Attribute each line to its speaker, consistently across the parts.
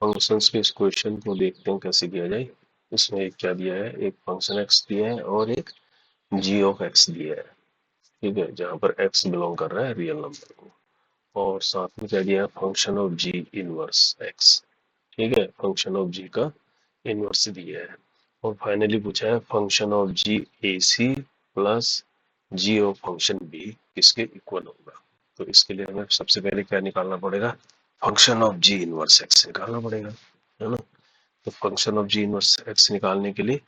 Speaker 1: Functions के इस question को देखते हैं कैसे किया जाए। इसमें एक क्या दिया है, एक फंक्शन एक्स दिया है और एक जी ऑफ एक्स दिया है। ठीक है, जहां पर एक्स बिलोंग कर रहा है रियल नंबर को, और साथ में क्या दिया है, function of ji inverse x. ठीक है, फंक्शन ऑफ जी का इनवर्स दिया है। और फाइनली पूछा है function of g a c plus g of function b किसके इक्वल होगा। तो इसके लिए हमें सबसे पहले क्या निकालना पड़ेगा, function of ji inverse x निकालना पड़ेगा, है ना। तो function of ji inverse x निकालने के लिए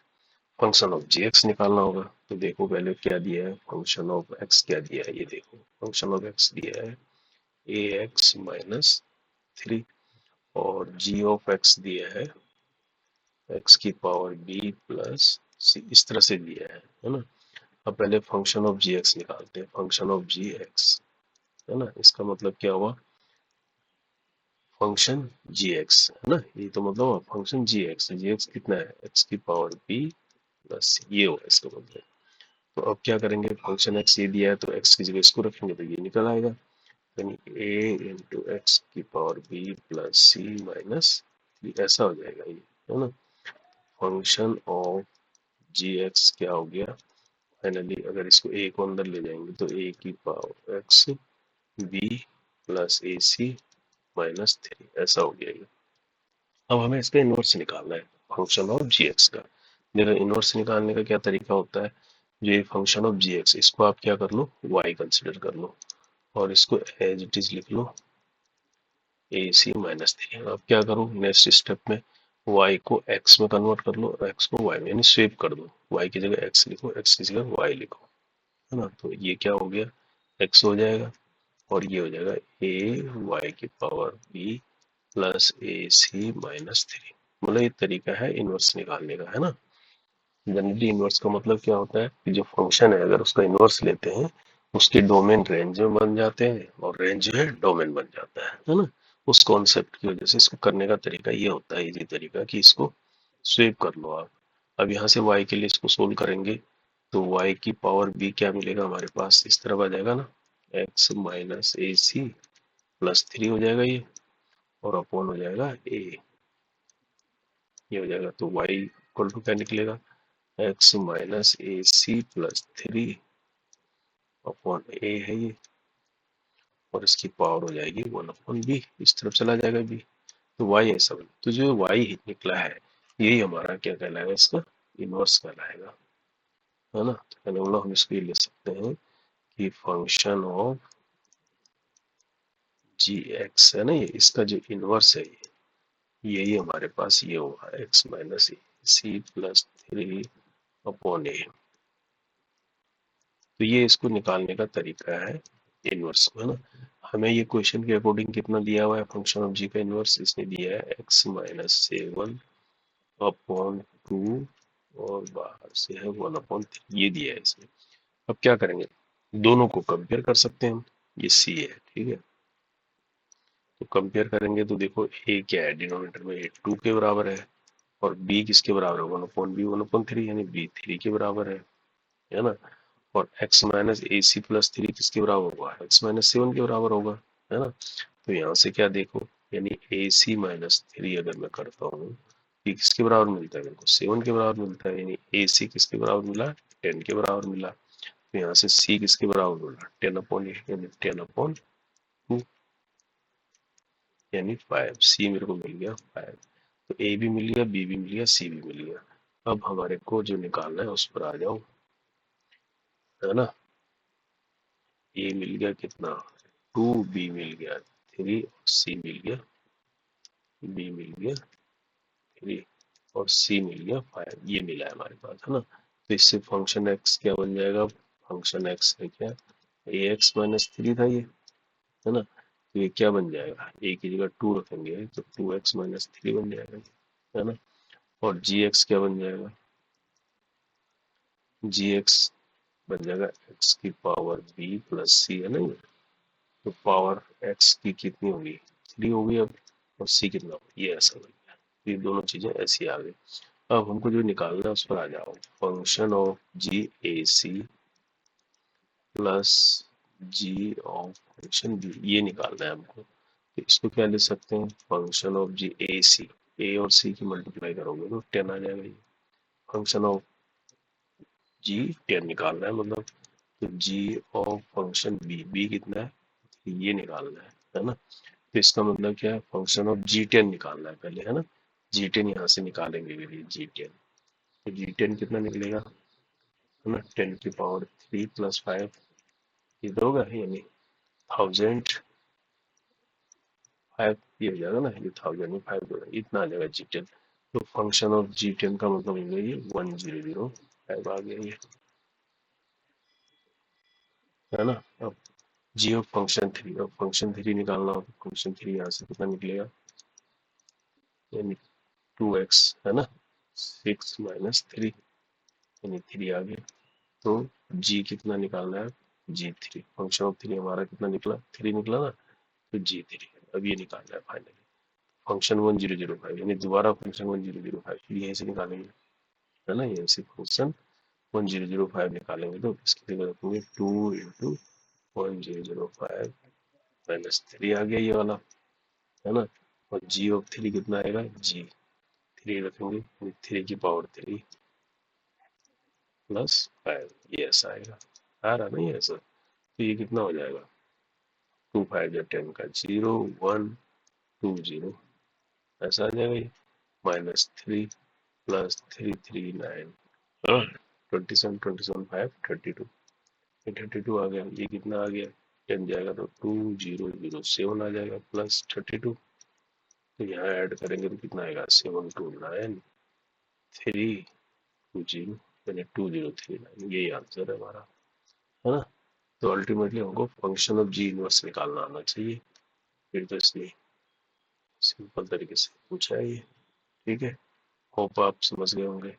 Speaker 1: फंक्शन ऑफ जी एक्स निकालना होगा। तो देखो पहले क्या दिया है, फंक्शन ऑफ एक्स क्या दिया है, ये देखो फंक्शन ऑफ एक्स दिया है ए एक्स माइनस 3 और जी ऑफ एक्स दिया है एक्स की पावर बी प्लस सी, इस तरह से दिया है ना। अब पहले फंक्शन ऑफ जी एक्स निकालते हैं, फंक्शन ऑफ जी एक्स, है ना। इसका मतलब क्या हुआ, फंक्शन जी एक्स, है ना, ये तो मतलब फंक्शन जी एक्स कितना है, एक्स की पावर बी प्लस ये होगा इसका मतलब। तो अब क्या करेंगे, फंक्शन एक्स ये दिया है तो एक्स की जगह इसको रखेंगे तो ये निकल आएगा, यानी ए इंटू एक्स की पावर बी प्लस सी माइनस, ऐसा हो जाएगा ये, है ना। फंक्शन ऑफ जी एक्स क्या हो गया, फाइनली अगर इसको ए को अंदर ले जाएंगे तो ए की पावर एक्स बी प्लस ए सी माइनस 3, ऐसा हो गया ये। अब हमें इसका इनवर्स निकालना है फंक्शन ऑफ जी एक्स का। मेरा इनवर्स निकालने का क्या तरीका होता है, जो ये फंक्शन ऑफ जी एक्स, इसको आप क्या कर लो, वाई कंसिडर कर लो और इसको एज इट इज लिख लो ए सी माइनस 3। अब क्या करो, नेक्स्ट स्टेप में y को x में कन्वर्ट कर लो, x को y में यानी स्वेप कर दो, y की जगह x लिखो, x की जगह y लिखो, है ना। तो ये क्या हो गया, x हो जाएगा और ये हो जाएगा a y की पावर b प्लस ए सी माइनस 3। मतलब ये तरीका है इनवर्स निकालने का, है ना। जनरली इनवर्स का मतलब क्या होता है कि जो फंक्शन है अगर उसका इनवर्स लेते हैं उसके डोमेन रेंज में बन जाते हैं और रेंज जो है डोमेन बन जाता है ना। उस कॉन्सेप्ट की वजह से इसको करने का तरीका ये होता है, इजी तरीका, कि इसको स्वेप कर लो आप। अब यहाँ से y के लिए इसको सोल्व करेंगे तो y की पावर b क्या मिलेगा हमारे पास, इस तरफ आ जाएगा ना, x माइनस ए सी प्लस 3 हो जाएगा ये, और अपॉन हो जाएगा a, ये हो जाएगा। तो y इक्वल टू क्या निकलेगा, एक्स माइनस ए सी प्लस 3 अपॉन ए है ये, और इसकी पावर हो जाएगी 1 अपॉन बी, इस तरफ चला जाएगा बी। तो y ऐसा बना, तो जो y निकला है यही हमारा क्या कहलाएगा, इसका इनवर्स कहलाएगा, है ना। तो कहने वाला हम इसको ये ले सकते हैं कि फंक्शन ऑफ जी एक्स, है ना, ये इसका जो इनवर्स है ये यही हमारे पास ये होगा, एक्स माइनस ए सी प्लस 3 अपॉन ए। तो ये इसको निकालने का तरीका है इनवर्स को, है ना। हमें ये क्वेश्चन के अकॉर्डिंग कितना दिया हुआ है फंक्शन ऑफ जी का इनवर्स, इसने दिया है एक्स माइनस 7 अपॉन 2 और बाहर से है 1 अपॉन 3, ये दिया है इसमें। अब क्या करेंगे, दोनों को कंपेयर कर सकते हैं हम, ये सी है, ठीक है। तो कंपेयर करेंगे तो देखो ए क्या है, डिनोमिनेटर में ए 2 के बराबर है और बी किसके बराबर है, 1 अपॉन बी 1 अपॉन 3, यानी बी 3 के बराबर है ना। और x माइनस ए सी प्लस 3 किसके बराबर होगा, x माइनस 7 के बराबर होगा, है ना। तो यहाँ से क्या देखो, यानी ए सी माइनस 3 अगर मैं करता हूँ ये किसके बराबर मिलता है, मेरे को 7 के बराबर मिलता है, यानी ए सी किसके बराबर मिला, 10 के बराबर मिला। तो यहाँ से c किसके बराबर मिला, 10 अपॉन 8 यानी 10 अपॉन 2 यानी 5, c मेरे को मिल गया 5। तो a भी मिल गया, b भी मिल गया, c भी मिल गया। अब हमारे को जो निकालना है उस पर आ जाओ, है ना। ए मिल गया कितना 2, बी मिल गया 3 और सी मिल गया, बी मिल गया 3 और सी मिल गया 5, ये मिला है हमारे पास, है ना। तो इससे फंक्शन एक्स क्या बन जाएगा, फंक्शन एक्स है क्या, ए एक्स माइनस 3 था ये, है ना। तो ये क्या बन जाएगा, ए की जगह 2 रखेंगे तो 2x माइनस 3 बन जाएगा, है ना। और जी एक्स क्या बन जाएगा, जी एक्स बन जाएगा एक्स की पावर बी प्लस सी, है ना ये। तो पावर एक्स की कितनी होगी, 3 होगी अब, और सी कितना होगा, ये ऐसा बन गया। ये दोनों चीजें ऐसी आ गई। अब हमको जो निकालना है उस पर आ जाओ, function of g a c plus g of function b, ये निकालना है हमको। तो इसको क्या लिख सकते हैं, फंक्शन ऑफ जी ए सी, ए और सी की मल्टीप्लाई करोगे तो 10 आ जाएगा। ये फंक्शन ऑफ जी 10 निकालना है, मतलब तो जी ऑफ फंक्शन बी, बी कितना है ये निकालना है ना। तो इसका मतलब क्या है, फंक्शन ऑफ जी 10 निकालना है पहले, है ना। जी 10 यहाँ से निकालेंगे जी 10, तो जी 10 कितना निकलेगा, है ना, 10⁻³ + 5 ये तो होगा, यानी 1005 ये हो जाएगा ना, ये 1000 में 5 जोड़ा इतना आ जाएगा जी 10। तो फंक्शन ऑफ जी 10 का मतलब हो गया ये 1005 आ गया ये, है ना। अब जी ऑफ फंक्शन 3, अब फंक्शन 3 निकालना हो तो फंक्शन 3 यहाँ से कितना निकलेगा, यानी 2x, है ना, 6 - 3 यानी 3 आ गया। तो जी कितना निकालना है, जी 3, फंक्शन ऑफ 3 हमारा कितना निकला, 3 निकला ना, तो जी 3 अब ये निकालना है फाइनली फंक्शन 1005, यानी दोबारा फंक्शन 1005 यहीं से निकालेंगे, है ना, यहीं से फंक्शन 1005 निकालेंगे। तो इसकी जगह रखेंगे 2 × 1005 - 3 आ गया ये वाला, है ना। और जी ऑफ 3 कितना आएगा, जी 3 रखेंगे, 3⁻³ + 5 ये ऐसा आएगा, आ रहा नहीं ऐसा। तो ये कितना हो जाएगा, 2 5 10 का 0 1 2 0 ऐसा आ जाएगा ये, -3 + 3 3 9 27 27 5 32, ये 32 आ गया। ये कितना आ गया, 10 जाएगा तो 2007 आ जाएगा +32। तो यहाँ ऐड करेंगे तो कितना आएगा, 729 320 यानी 2039, यही आंसर है हमारा, है ना। तो अल्टीमेटली हमको फंक्शन ऑफ जी इनवर्स निकालना आना चाहिए, फिर तो इसलिए सिंपल तरीके से पूछा है ये। ठीक है, होप आप समझ गए होंगे।